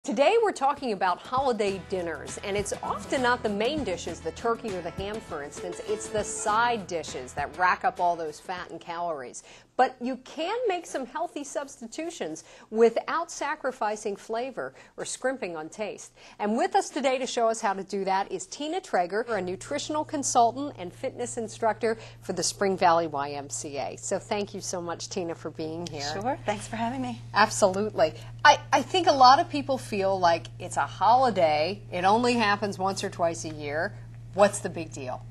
Today we're talking about holiday dinners, and it's often not the main dishes, the turkey or the ham for instance, it's the side dishes that rack up all those fat and calories. But you can make some healthy substitutions without sacrificing flavor or scrimping on taste. And with us today to show us how to do that is Tina Trager, a nutritional consultant and fitness instructor for the Spring Valley YMCA. So thank you so much, Tina, for being here. Sure, thanks for having me. Absolutely. I think a lot of people feel like it's a holiday, it only happens once or twice a year. What's the big deal?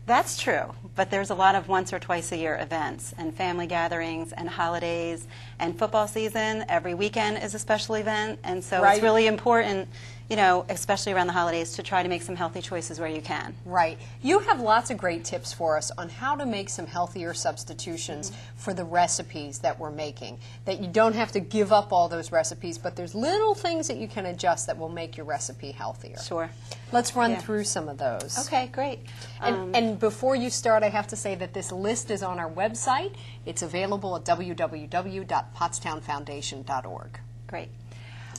That's true, but there's a lot of once or twice a year events and family gatherings and holidays and football season. Every weekend is a special event, and so It's really important, you know, especially around the holidays, to try to make some healthy choices where you can. Right. You have lots of great tips for us on how to make some healthier substitutions for the recipes that we're making. That you don't have to give up all those recipes, but there's little things that you can adjust that will make your recipe healthier. Sure. Let's run through some of those. Okay, great. And before you start, I have to say that this list is on our website. It's available at www.pottstownfoundation.org. Great.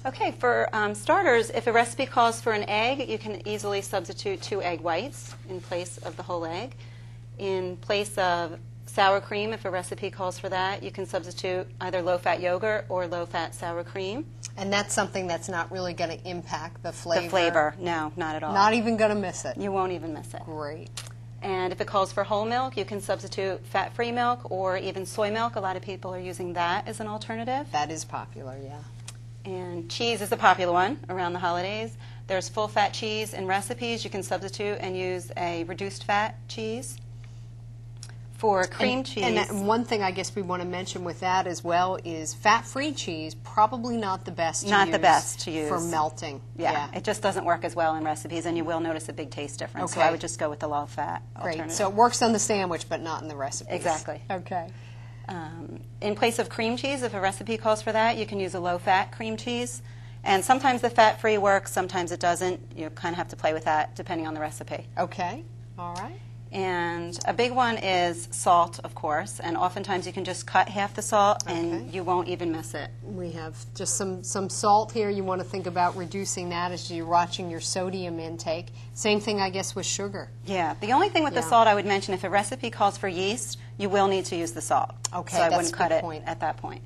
Okay, for starters, if a recipe calls for an egg, you can easily substitute 2 egg whites in place of the whole egg. In place of sour cream, if a recipe calls for that, you can substitute either low-fat yogurt or low-fat sour cream. And that's something that's not really going to impact the flavor? The flavor, no, not at all. Not even going to miss it? You won't even miss it. Great. And if it calls for whole milk, you can substitute fat-free milk or even soy milk. A lot of people are using that as an alternative. That is popular, yeah. And cheese is a popular one around the holidays. There's full-fat cheese in recipes. You can substitute and use a reduced-fat cheese. For cream cheese. And one thing I guess we want to mention with that as well is fat-free cheese, probably not the best to use. Not the best to use. For melting. Yeah, it just doesn't work as well in recipes, and you will notice a big taste difference. Okay. So I would just go with the low-fat alternative. Great. So it works on the sandwich, but not in the recipes. Exactly. Okay. In place of cream cheese, if a recipe calls for that, you can use a low-fat cream cheese. And sometimes the fat-free works, sometimes it doesn't. You kind of have to play with that depending on the recipe. Okay. All right. And a big one is salt, of course, and oftentimes you can just cut half the salt and you won't even miss it. We have just some salt here. You want to think about reducing that as you're watching your sodium intake. Same thing, I guess, with sugar. Yeah. The only thing with the salt I would mention, if a recipe calls for yeast, you will need to use the salt. Okay, so I wouldn't cut it at that point.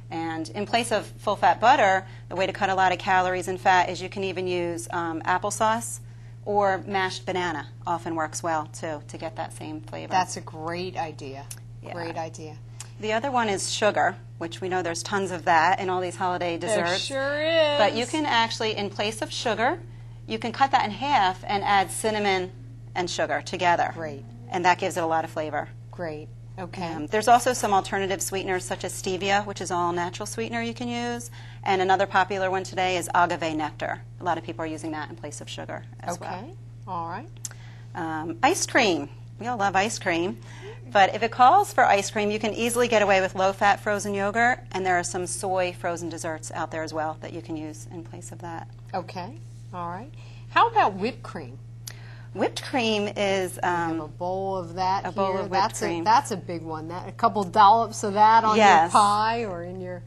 And in place of full-fat butter, the way to cut a lot of calories and fat is you can even use applesauce. Or mashed banana often works well, too, to get that same flavor. That's a great idea. Yeah. Great idea. The other one is sugar, which we know there's tons of that in all these holiday desserts. There sure is. But you can actually, in place of sugar, you can cut that in half and add cinnamon and sugar together. Great. And that gives it a lot of flavor. Great. Okay. There's also some alternative sweeteners such as stevia, which is all natural sweetener you can use. And another popular one today is agave nectar. A lot of people are using that in place of sugar as well. Okay. All right. Ice cream. We all love ice cream. But if it calls for ice cream, you can easily get away with low-fat frozen yogurt. And there are some soy frozen desserts out there as well that you can use in place of that. Okay. All right. How about whipped cream? Whipped cream is have a bowl of that. A bowl of whipped cream. That's a big one. A couple dollops of that on your pie or in your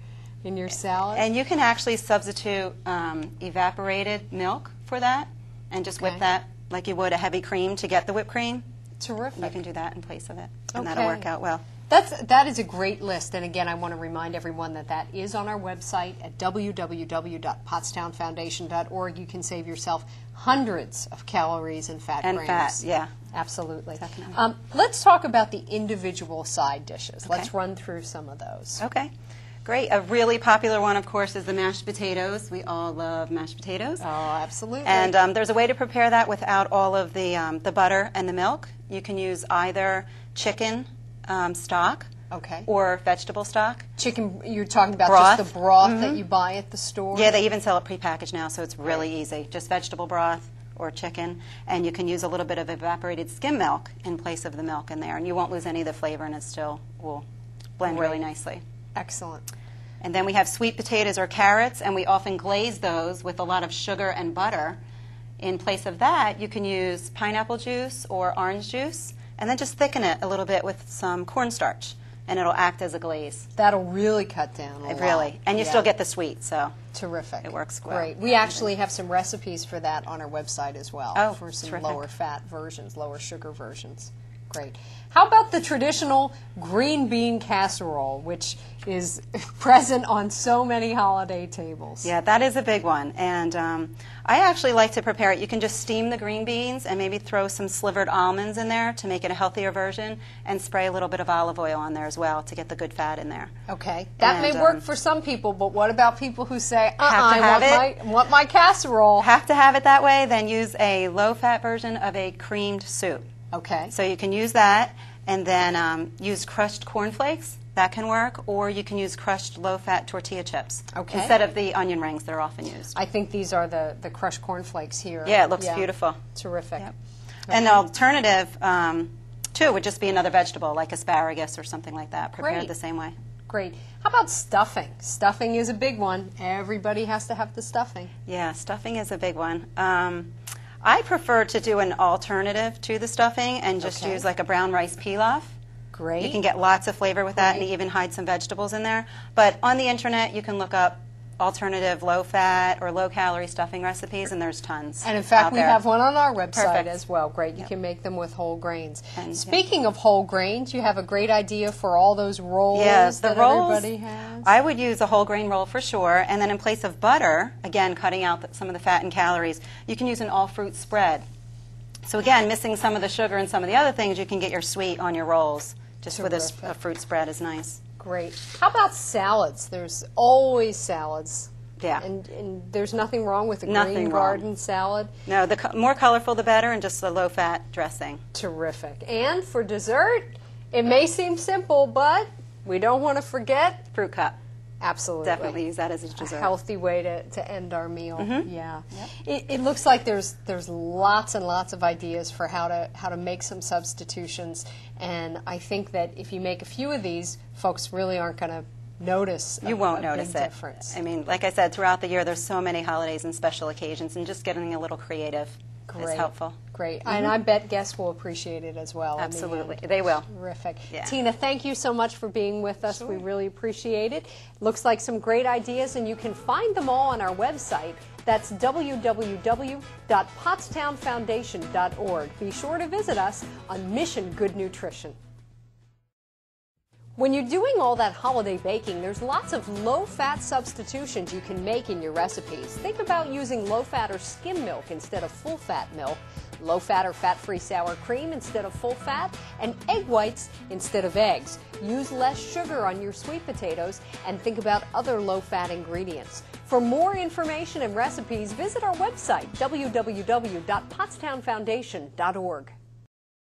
salad. And you can actually substitute evaporated milk for that, and just whip that like you would a heavy cream to get the whipped cream. Terrific. You can do that in place of it, and that'll work out well. That is a great list, and again, I want to remind everyone that is on our website at www.pottstownfoundation.org. You can save yourself hundreds of calories and fat grams. And fat, yeah. Absolutely. Definitely. Let's talk about the individual side dishes. Okay. Let's run through some of those. Okay. Great. A really popular one, of course, is the mashed potatoes. We all love mashed potatoes. Oh, absolutely. And there's a way to prepare that without all of the butter and the milk. You can use either chicken stock or vegetable stock. Chicken, you're talking about broth. just the broth that you buy at the store? Yeah, they even sell it prepackaged now, so it's really easy. Just vegetable broth or chicken, and you can use a little bit of evaporated skim milk in place of the milk in there, and you won't lose any of the flavor, and it still will blend really nicely. Excellent. And then we have sweet potatoes or carrots, and we often glaze those with a lot of sugar and butter. In place of that, you can use pineapple juice or orange juice, and then just thicken it a little bit with some cornstarch. and it'll act as a glaze. That'll really cut down a lot. Really. And you Yeah. still get the sweet, so. Terrific. It works well. Great. We actually have some recipes for that on our website as well. Oh, for some terrific. lower fat versions, lower sugar versions. Great. How about the traditional green bean casserole, which is present on so many holiday tables? Yeah, that is a big one. And I actually like to prepare it. You can just steam the green beans and maybe throw some slivered almonds in there to make it a healthier version, and spray a little bit of olive oil on there as well to get the good fat in there. Okay. That may And, work for some people, but what about people who say, Have to have I want my casserole? Have to have it that way, then use a low-fat version of a creamed soup. Okay. So you can use that, and then use crushed cornflakes. That can work, or you can use crushed low-fat tortilla chips instead of the onion rings that are often used. I think these are the crushed cornflakes here. Yeah, it looks beautiful. Terrific. Yep. Okay. An alternative, too, would just be another vegetable, like asparagus or something like that, prepared Great. the same way. Great. How about stuffing? Stuffing is a big one. Everybody has to have the stuffing. Yeah, stuffing is a big one. I prefer to do an alternative to the stuffing and just use like a brown rice pilaf. Great. You can get lots of flavor with that and even hide some vegetables in there. But on the internet, you can look up alternative low-fat or low-calorie stuffing recipes, and there's tons. And in fact, out we there. have one on our website Perfect. as well. Great. You can make them with whole grains. And, Speaking of whole grains, you have a great idea for all those rolls the that rolls, everybody has. I would use a whole grain roll for sure, and then in place of butter, again, cutting out some of the fat and calories, you can use an all-fruit spread. So again, missing some of the sugar and some of the other things, you can get your sweet on your rolls. Just with a fruit spread is nice. Great. How about salads? There's always salads. Yeah. And there's nothing wrong with a Nothing green wrong. garden salad. No, the more colorful the better, and just the low-fat dressing. Terrific. And for dessert, it may seem simple, but we don't want to forget Fruit cup. absolutely. Definitely use that as a dessert. A healthy way to end our meal. Yeah. Yep. It looks like there's lots and lots of ideas for how to make some substitutions, and I think that if you make a few of these, folks really aren't going to notice You won't notice big it. difference. I mean, like I said, throughout the year, there's so many holidays and special occasions, and just getting a little creative is helpful. Great. And I bet guests will appreciate it as well. in the Absolutely. end. They will. Terrific. Yeah. Tina, thank you so much for being with us. We really appreciate it. Looks like some great ideas, and you can find them all on our website. That's www.pottstownfoundation.org. Be sure to visit us on Mission Good Nutrition. When you're doing all that holiday baking, there's lots of low-fat substitutions you can make in your recipes. Think about using low-fat or skim milk instead of full-fat milk, low-fat or fat-free sour cream instead of full-fat, and egg whites instead of eggs. Use less sugar on your sweet potatoes, and think about other low-fat ingredients. For more information and recipes, visit our website, www.pottstownfoundation.org.